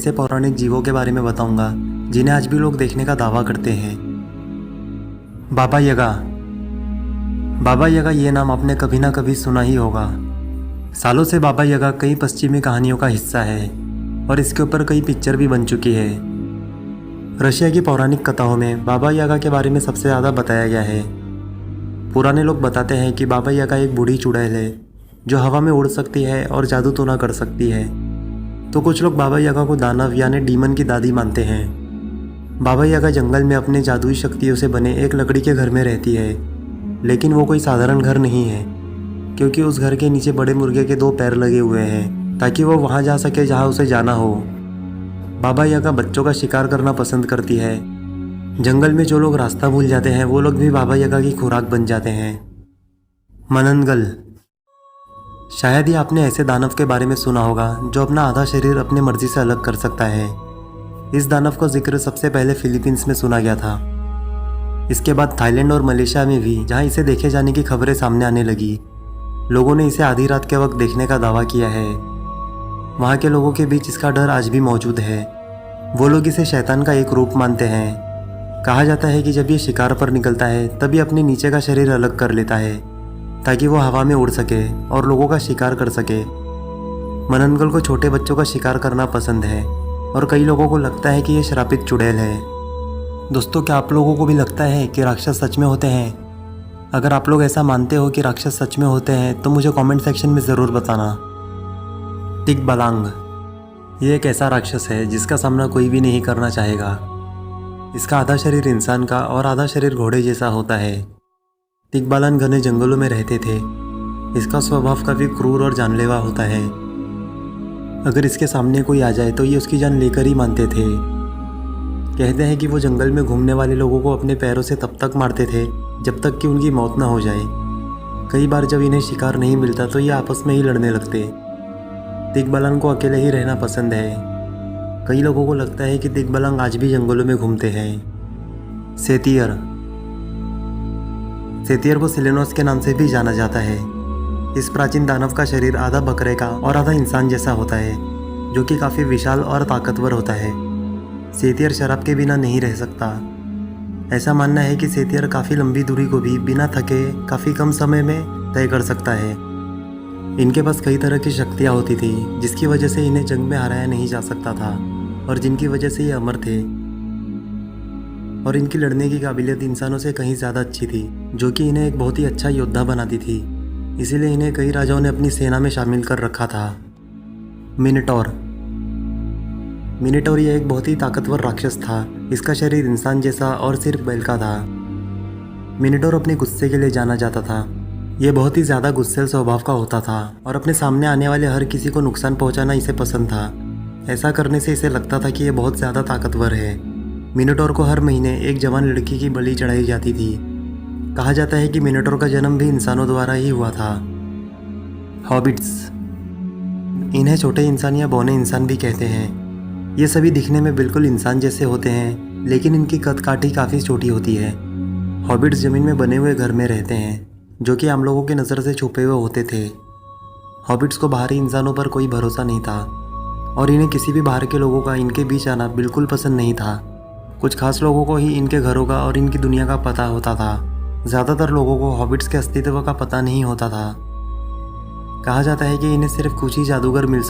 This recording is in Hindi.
ऐसे पौराणिक जीवों के बारे में बताऊंगा जिन्हें आज भी लोग देखने का दावा करते हैं। बाबा यगा। बाबा यगा ये नाम आपने कभी ना कभी सुना ही होगा। सालों से बाबा यगा कई पश्चिमी कहानियों का हिस्सा है और इसके ऊपर कई पिक्चर भी बन चुकी है। रशिया की पौराणिक कथाओं में बाबा यागा के बारे में सबसे ज़्यादा बताया गया है। पुराने लोग बताते हैं कि बाबा यागा एक बूढ़ी चुड़ैल है जो हवा में उड़ सकती है और जादू टोना कर सकती है। तो कुछ लोग बाबा यागा को दानव यानी डीमन की दादी मानते हैं। बाबा यागा जंगल में अपने जादुई शक्तियों से बने एक लकड़ी के घर में रहती है, लेकिन वो कोई साधारण घर नहीं है, क्योंकि उस घर के नीचे बड़े मुर्गे के 2 पैर लगे हुए हैं ताकि वो वहाँ जा सके जहाँ उसे जाना हो। बाबा यागा बच्चों का शिकार करना पसंद करती है। जंगल में जो लोग रास्ता भूल जाते हैं वो लोग भी बाबा यागा की खुराक बन जाते हैं। मननगल। शायद ही आपने ऐसे दानव के बारे में सुना होगा जो अपना आधा शरीर अपनी मर्जी से अलग कर सकता है। इस दानव का जिक्र सबसे पहले फिलीपींस में सुना गया था। इसके बाद थाईलैंड और मलेशिया में भी, जहां इसे देखे जाने की खबरें सामने आने लगी, लोगों ने इसे आधी रात के वक्त देखने का दावा किया है। वहाँ के लोगों के बीच इसका डर आज भी मौजूद है। वो लोग इसे शैतान का एक रूप मानते हैं। कहा जाता है कि जब ये शिकार पर निकलता है तब ये अपने नीचे का शरीर अलग कर लेता है ताकि वो हवा में उड़ सके और लोगों का शिकार कर सके। मननगल को छोटे बच्चों का शिकार करना पसंद है और कई लोगों को लगता है कि ये श्रापित चुड़ैल है। दोस्तों, क्या आप लोगों को भी लगता है कि राक्षस सच में होते हैं? अगर आप लोग ऐसा मानते हो कि राक्षस सच में होते हैं तो मुझे कमेंट सेक्शन में ज़रूर बताना। टिकबालांग। ये एक ऐसा राक्षस है जिसका सामना कोई भी नहीं करना चाहेगा। इसका आधा शरीर इंसान का और आधा शरीर घोड़े जैसा होता है। टिकबालान घने जंगलों में रहते थे। इसका स्वभाव काफ़ी क्रूर और जानलेवा होता है। अगर इसके सामने कोई आ जाए तो ये उसकी जान लेकर ही मानते थे। कहते हैं कि वो जंगल में घूमने वाले लोगों को अपने पैरों से तब तक मारते थे जब तक कि उनकी मौत ना हो जाए। कई बार जब इन्हें शिकार नहीं मिलता तो ये आपस में ही लड़ने लगते। टिकबालान को अकेले ही रहना पसंद है। कई लोगों को लगता है कि टिकबालान आज भी जंगलों में घूमते हैं। सेतियर। सेतियर को सिलेनोस के नाम से भी जाना जाता है। इस प्राचीन दानव का शरीर आधा बकरे का और आधा इंसान जैसा होता है, जो कि काफ़ी विशाल और ताकतवर होता है। सेतियर शराब के बिना नहीं रह सकता। ऐसा मानना है कि सेतियर काफ़ी लंबी दूरी को भी बिना थके काफ़ी कम समय में तय कर सकता है। इनके पास कई तरह की शक्तियाँ होती थी जिसकी वजह से इन्हें जंग में हराया नहीं जा सकता था और जिनकी वजह से ये अमर थे। और इनकी लड़ने की काबिलियत इंसानों से कहीं ज़्यादा अच्छी थी, जो कि इन्हें एक बहुत ही अच्छा योद्धा बनाती थी। इसीलिए इन्हें कई राजाओं ने अपनी सेना में शामिल कर रखा था। मिनटोर। मिनटोर ये एक बहुत ही ताकतवर राक्षस था। इसका शरीर इंसान जैसा और सिर्फ बैल का था। मिनटोर अपने गुस्से के लिए जाना जाता था। ये बहुत ही ज़्यादा गुस्सैल स्वभाव का होता था और अपने सामने आने वाले हर किसी को नुकसान पहुंचाना इसे पसंद था। ऐसा करने से इसे लगता था कि ये बहुत ज़्यादा ताकतवर है। मिनटोर को हर महीने एक जवान लड़की की बलि चढ़ाई जाती थी। कहा जाता है कि मिनटोर का जन्म भी इंसानों द्वारा ही हुआ था। हॉबिट्स। इन्हें छोटे इंसान या बौने इंसान भी कहते हैं। ये सभी दिखने में बिल्कुल इंसान जैसे होते हैं, लेकिन इनकी कद काठी काफ़ी छोटी होती है। हॉबिट्स ज़मीन में बने हुए घर में रहते हैं, जो कि आम लोगों की नज़र से छुपे हुए होते थे। हॉबिट्स को बाहरी इंसानों पर कोई भरोसा नहीं था और इन्हें किसी भी बाहर के लोगों का इनके बीच आना बिल्कुल पसंद नहीं था। कुछ खास लोगों को ही इनके घरों का और इनकी दुनिया का पता होता था। ज़्यादातर लोगों को हॉबिट्स के अस्तित्व का पता नहीं होता था। कहा जाता है कि इन्हें सिर्फ कुछ ही जादूगर मिल